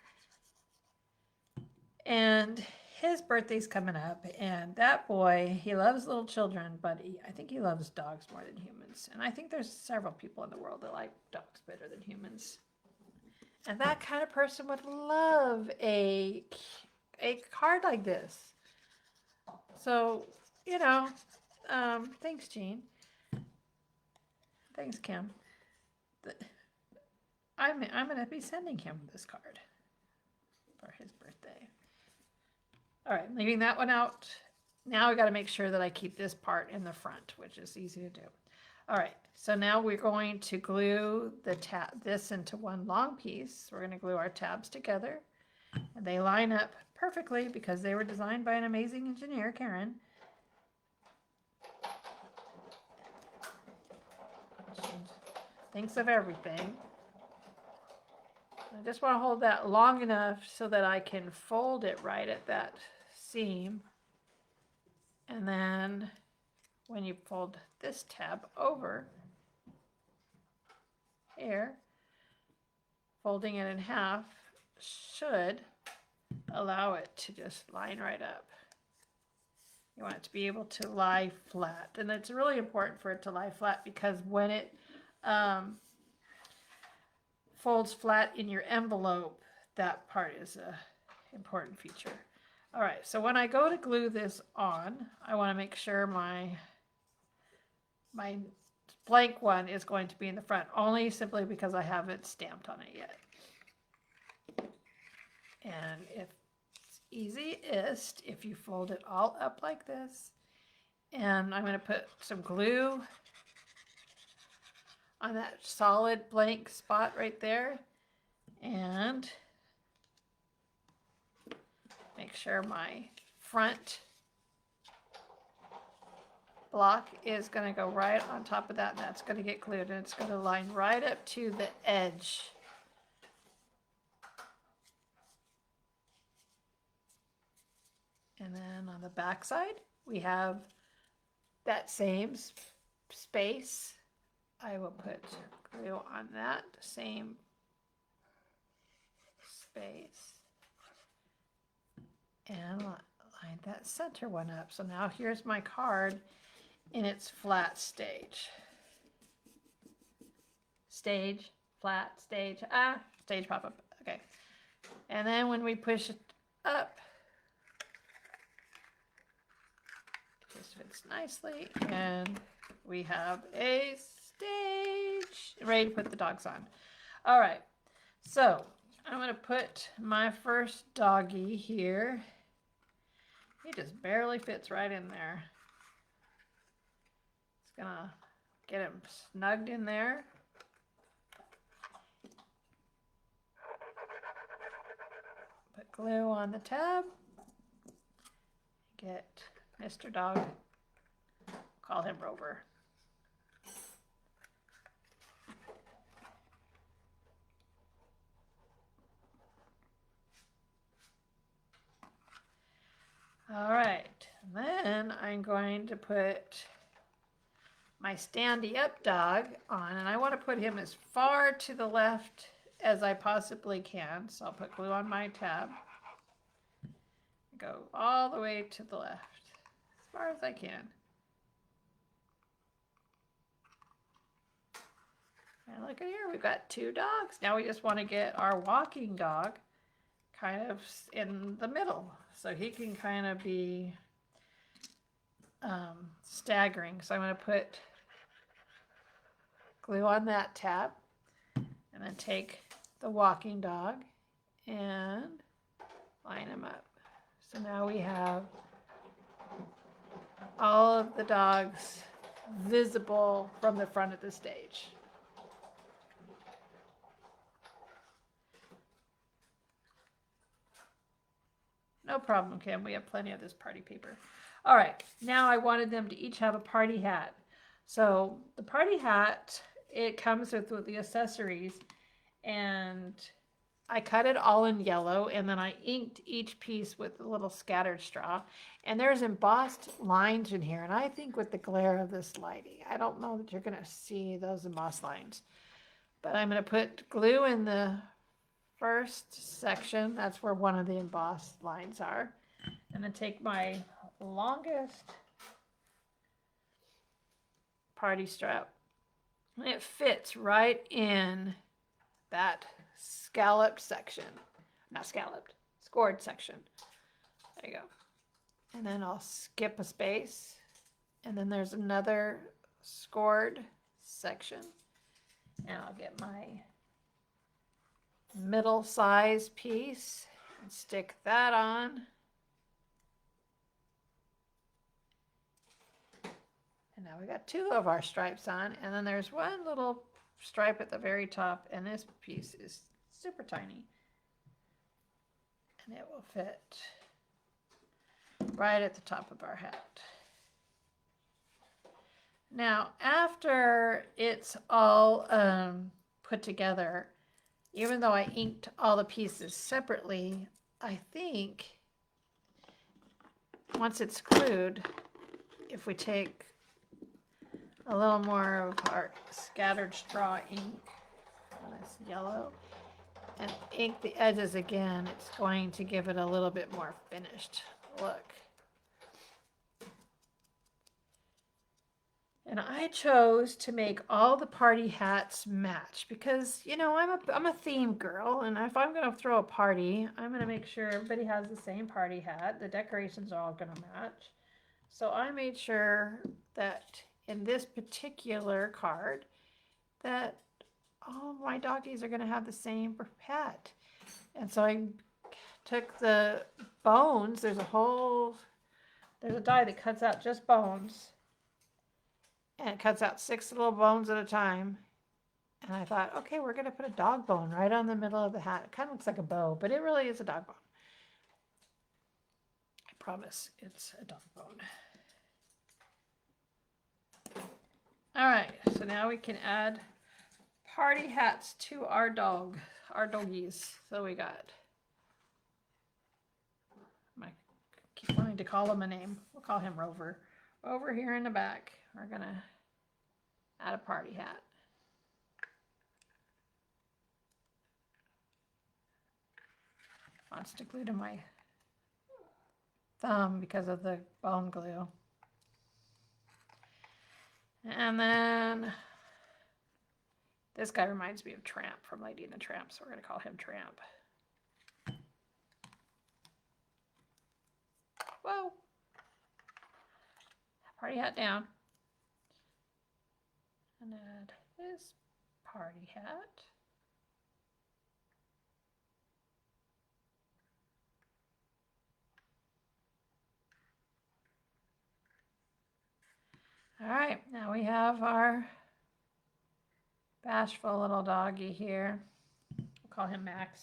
And his birthday's coming up, and that boy, he loves little children, but I think he loves dogs more than humans. And I think there's several people in the world that like dogs better than humans. And that kind of person would love a card like this. So, you know, thanks, Jean. Thanks, Kim. I'm going to be sending him this card for his birthday. All right, leaving that one out. Now we got to make sure that I keep this part in the front, which is easy to do. All right, so now we're going to glue this into one long piece. We're going to glue our tabs together. And they line up perfectly because they were designed by an amazing engineer, Karen. She thinks of everything. I just want to hold that long enough so that I can fold it right at that seam. And then when you fold this tab over here, folding it in half should allow it to just line right up. You want it to be able to lie flat. And it's really important for it to lie flat because when it folds flat in your envelope, that part is an important feature. All right, so when I go to glue this on, I want to make sure my blank one is going to be in the front, only simply because I haven't stamped on it yet. And it's easiest if you fold it all up like this. And I'm going to put some glue on that solid blank spot right there. And make sure my front block is going to go right on top of that, and that's going to get glued, and it's going to line right up to the edge. And then on the back side, we have that same space. I will put glue on that same space and line that center one up. So now here's my card in its flat stage. Stage, flat, stage, stage pop up. Okay. And then when we push it up, it just fits nicely, and we have a stage ready to put the dogs on. All right, so I'm going to put my first doggy here. He just barely fits right in there. It's going to get him snugged in there. Put glue on the tab. Get Mr. Dog. Call him Rover. All right, then I'm going to put my standy up dog on, and I want to put him as far to the left as I possibly can. So I'll put glue on my tab. Go all the way to the left, as far as I can. And look at here, we've got 2 dogs. Now we just want to get our walking dog kind of in the middle, so he can kind of be staggering. So I'm going to put glue on that tab, and then take the walking dog and line him up. So now we have all of the dogs visible from the front of the stage. No problem, Kim. We have plenty of this party paper. All right, now I wanted them to each have a party hat. So the party hat, it comes with the accessories, and I cut it all in yellow, and then I inked each piece with a little scattered straw. And there's embossed lines in here, and I think with the glare of this lighting, I don't know that you're going to see those embossed lines. But I'm going to put glue in the first section. That's where one of the embossed lines are. And then take my longest party strap. And it fits right in that scalloped section. Not scalloped, scored section. There you go. And then I'll skip a space. And then there's another scored section. And I'll get my middle size piece and stick that on. And now we got 2 of our stripes on, and then there's one little stripe at the very top, and this piece is super tiny. And it will fit right at the top of our hat. Now, after it's all put together, even though I inked all the pieces separately, I think once it's glued, if we take a little more of our scattered straw ink, this yellow, and ink the edges again, it's going to give it a little bit more finished look. And I chose to make all the party hats match because, you know, I'm a theme girl, and if I'm going to throw a party, I'm going to make sure everybody has the same party hat. The decorations are all going to match. So I made sure that in this particular card that all of my doggies are going to have the same hat. And so I took the bones. There's a die that cuts out just bones. And it cuts out 6 little bones at a time. And I thought, okay, we're going to put a dog bone right on the middle of the hat. It kind of looks like a bow, but it really is a dog bone. I promise it's a dog bone. All right, so now we can add party hats to our doggies. So we got, I keep wanting to call him a name. We'll call him Rover. Over here in the back, we're gonna add a party hat. Wants to glue to my thumb because of the bone glue. And then this guy reminds me of Tramp from Lady and the Tramp, so we're going to call him Tramp. Whoa. Party hat down. And add his party hat. All right, now we have our bashful little doggy here. We'll call him Max.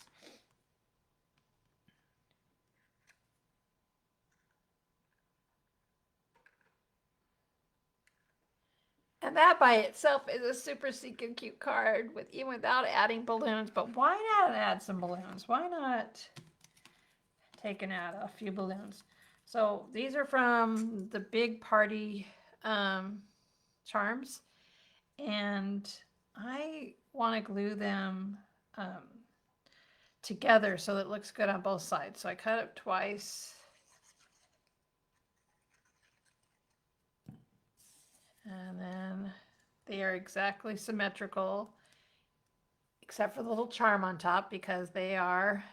And that by itself is a super secret cute card with even without adding balloons. But why not add some balloons? Why not take and add a few balloons? So these are from the Big Party charms, and I want to glue them together so that it looks good on both sides. So I cut it twice. And then they are exactly symmetrical, except for the little charm on top because they are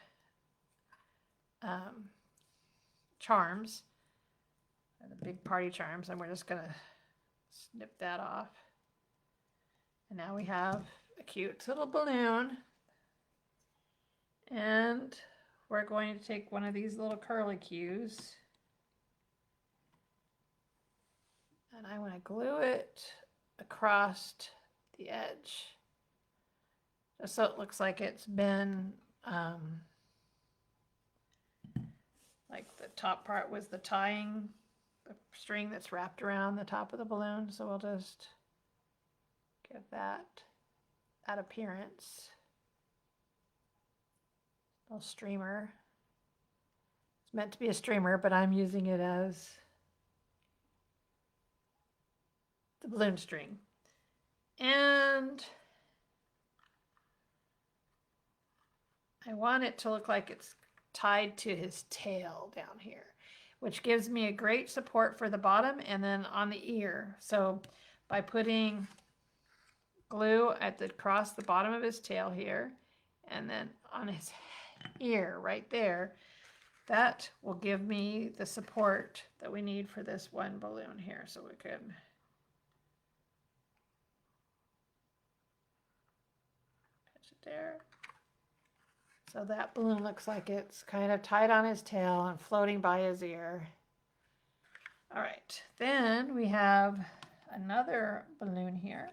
charms, the Big Party charms, and we're just gonna snip that off. And now we have a cute little balloon, and we're going to take one of these little curly cues, and I want to glue it across the edge just so it looks like it's been like the top part was the tying, the string that's wrapped around the top of the balloon. So we'll just give that appearance. Little streamer. It's meant to be a streamer, but I'm using it as the balloon string. And I want it to look like it's tied to his tail down here, which gives me a great support for the bottom and then on the ear. So by putting glue across the bottom of his tail here and then on his ear right there, that will give me the support that we need for this one balloon here. So we can pitch it there. So that balloon looks like it's kind of tied on his tail and floating by his ear. All right, then we have another balloon here.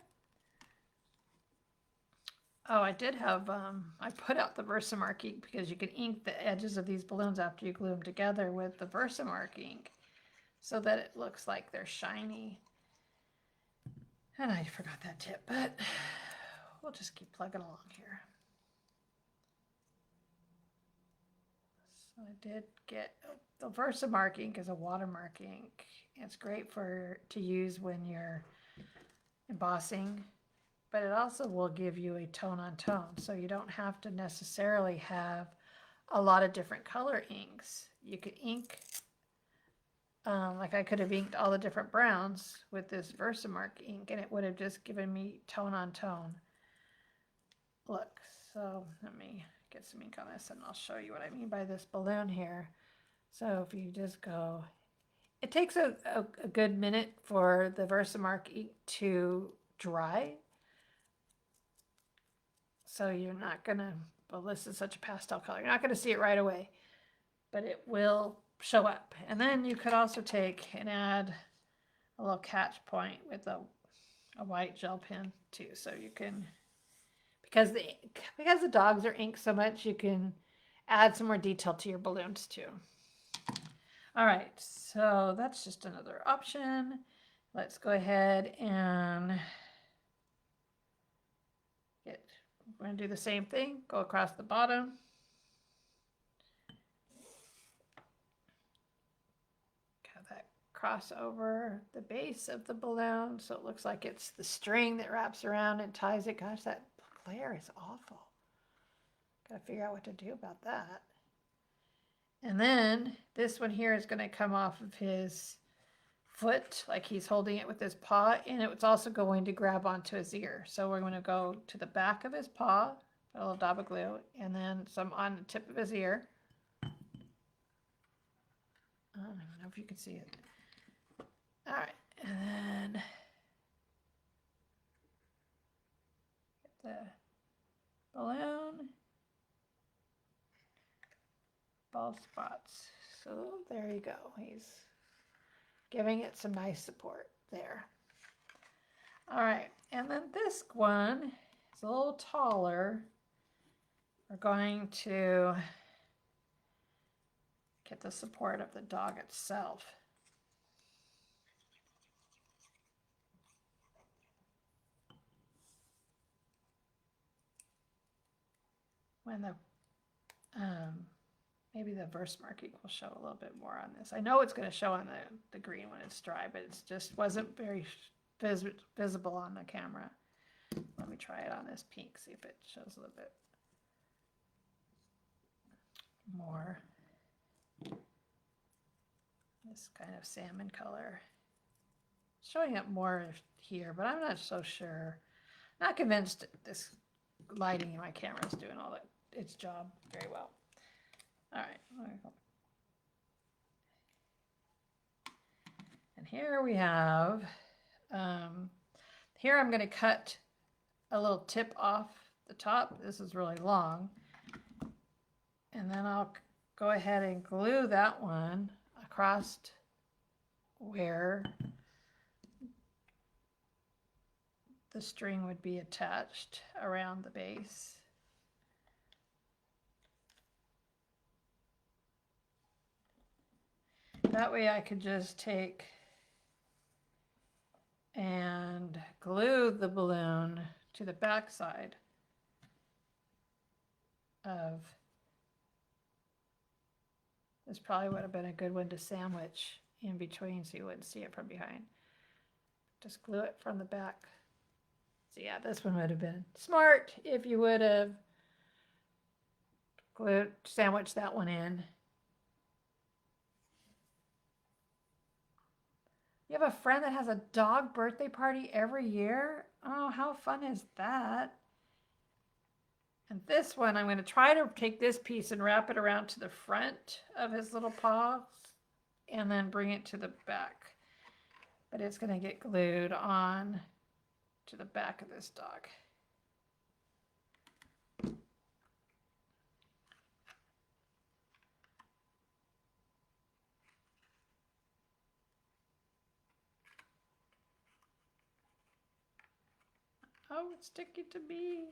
Oh, I did have, I put out the Versamark ink because you can ink the edges of these balloons after you glue them together with the Versamark ink so that it looks like they're shiny. And I forgot that tip, but we'll just keep plugging along here. So I did get, the Versamark ink is a watermark ink. It's great to use when you're embossing, but it also will give you a tone on tone. So you don't have to necessarily have a lot of different color inks. You could ink, like I could have inked all the different browns with this Versamark ink and it would have just given me tone on tone. Look, so let me get some ink on this and I'll show you what I mean by this balloon here. So if you just go, it takes a good minute for the Versamark ink to dry. So you're not gonna, well, this is such a pastel color, you're not gonna see it right away, but it will show up. And then you could also take and add a little catch point with a white gel pen too. So you can, because the dogs are inked so much, you can add some more detail to your balloons too. All right, so that's just another option. Let's go ahead and we're gonna do the same thing, go across the bottom. Have that cross over the base of the balloon so it looks like it's the string that wraps around and ties it. Gosh, that glare is awful. Gotta figure out what to do about that. And then this one here is gonna come off of his foot like he's holding it with his paw, and it's also going to grab onto his ear. So we're going to go to the back of his paw, put a little dab of glue, and then some on the tip of his ear. I don't know if you can see it. All right, and then get the balloon, bald spots. So there you go. He's giving it some nice support there. All right, and then this one is a little taller. We're going to get the support of the dog itself. When the maybe the verse marking will show a little bit more on this. I know it's going to show on the green when it's dry, but it just wasn't very visible on the camera. Let me try it on this pink, see if it shows a little bit more. This kind of salmon color. Showing up more here, but I'm not so sure. Not convinced this lighting in my camera is doing all its job very well. All right. And here we have, here I'm going to cut a little tip off the top. This is really long. And then I'll go ahead and glue that one across where the string would be attached around the base. That way I could just take and glue the balloon to the back side of this. Probably would have been a good one to sandwich in between so you wouldn't see it from behind. Just glue it from the back. So yeah, this one would have been smart if you would have sandwiched that one in. You have a friend that has a dog birthday party every year? Oh, how fun is that? And this one, I'm going to try to take this piece and wrap it around to the front of his little paw and then bring it to the back. But it's going to get glued on to the back of this dog. Oh, it's sticky to me.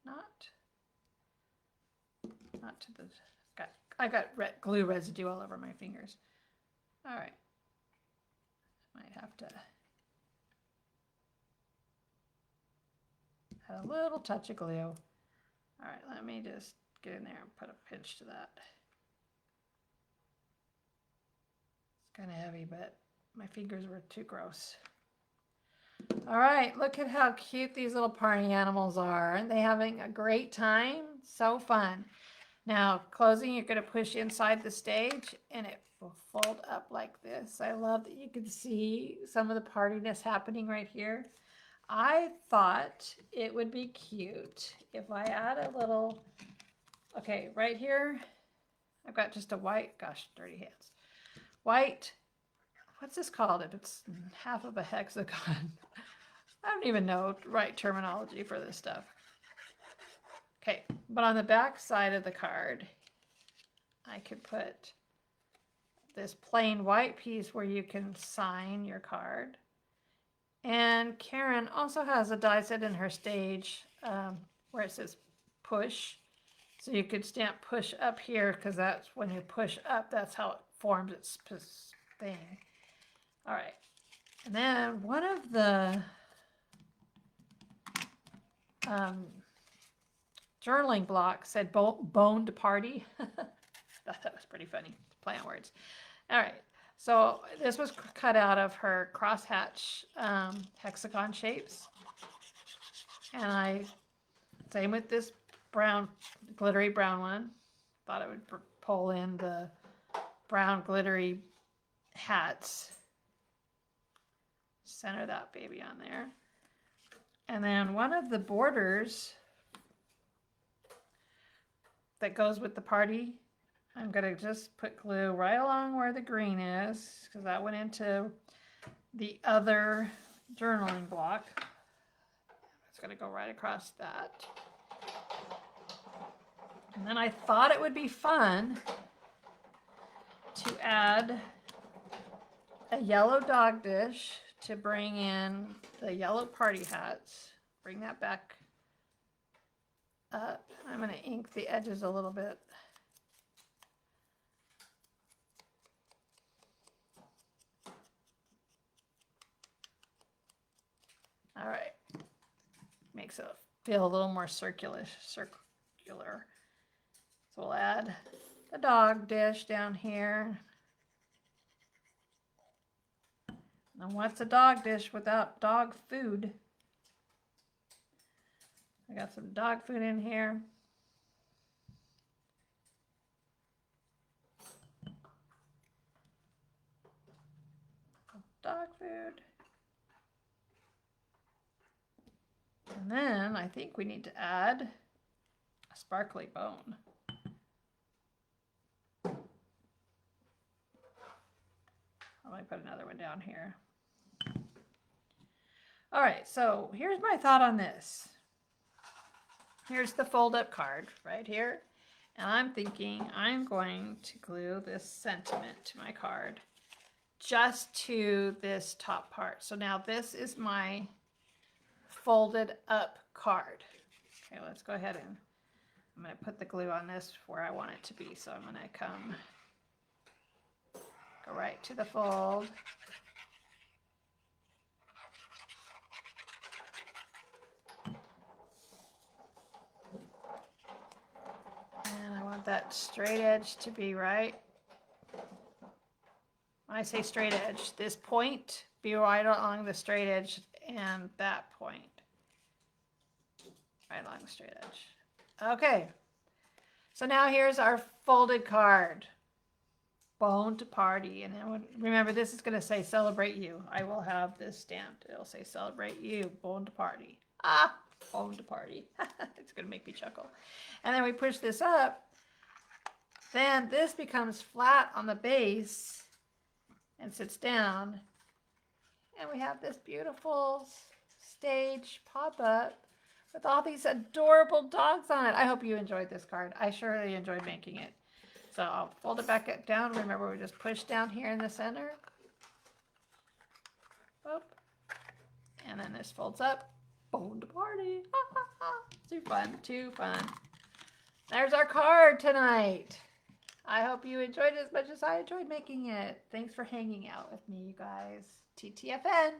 Not to the, I got glue residue all over my fingers. All right. Might have to add a little touch of glue. All right, let me just get in there and put a pinch to that. It's kind of heavy, but my fingers were too gross. All right, look at how cute these little party animals are. Aren't they having a great time? So fun. Now, closing, you're going to push inside the stage and it will fold up like this. I love that you can see some of the partiness happening right here. I thought it would be cute if I add a little, okay, right here, I've got just a white, gosh, dirty hands. White, what's this called? If it's half of a hexagon. I don't even know the right terminology for this stuff. Okay, but on the back side of the card, I could put this plain white piece where you can sign your card. And Karen also has a die set in her stage where it says push. So you could stamp push up here because that's when you push up, that's how it forms its thing. All right. And then one of the journaling block said bone to party. Thought that was pretty funny. Play on words. All right. So this was cut out of her crosshatch hexagon shapes. And same with this brown, glittery brown one. Thought it would pull in the brown glittery hats. Center that baby on there. And then one of the borders that goes with the party, I'm going to just put glue right along where the green is because that went into the other journaling block. It's going to go right across that. And then I thought it would be fun to add a yellow dog dish to bring in the yellow party hats. Bring that back up. I'm going to ink the edges a little bit. All right. Makes it feel a little more circular. So we'll add the dog dish down here. And what's a dog dish without dog food? I got some dog food in here. Dog food. And then I think we need to add a sparkly bone. I might put another one down here. All right, so here's my thought on this. Here's the fold-up card right here. And I'm thinking I'm going to glue this sentiment to my card just to this top part. So now this is my folded up card. Okay, let's go ahead and I'm going to put the glue on this where I want it to be. So I'm going to go right to the fold. And I want that straight edge to be right. When I say straight edge, this point be right along the straight edge and that point. Right along the straight edge. Okay. So now here's our folded card. Bone to party. And then remember, this is going to say celebrate you. I will have this stamped. It'll say celebrate you. Bone to party. Ah, bone to party. It's going to make me chuckle. And then we push this up. Then this becomes flat on the base and sits down. And we have this beautiful stage pop-up with all these adorable dogs on it. I hope you enjoyed this card. I surely enjoyed making it. So I'll fold it back down. Remember, we just push down here in the center. Boop. And then this folds up. Bone to party. Too fun. Too fun. There's our card tonight. I hope you enjoyed it as much as I enjoyed making it. Thanks for hanging out with me, you guys. TTFN.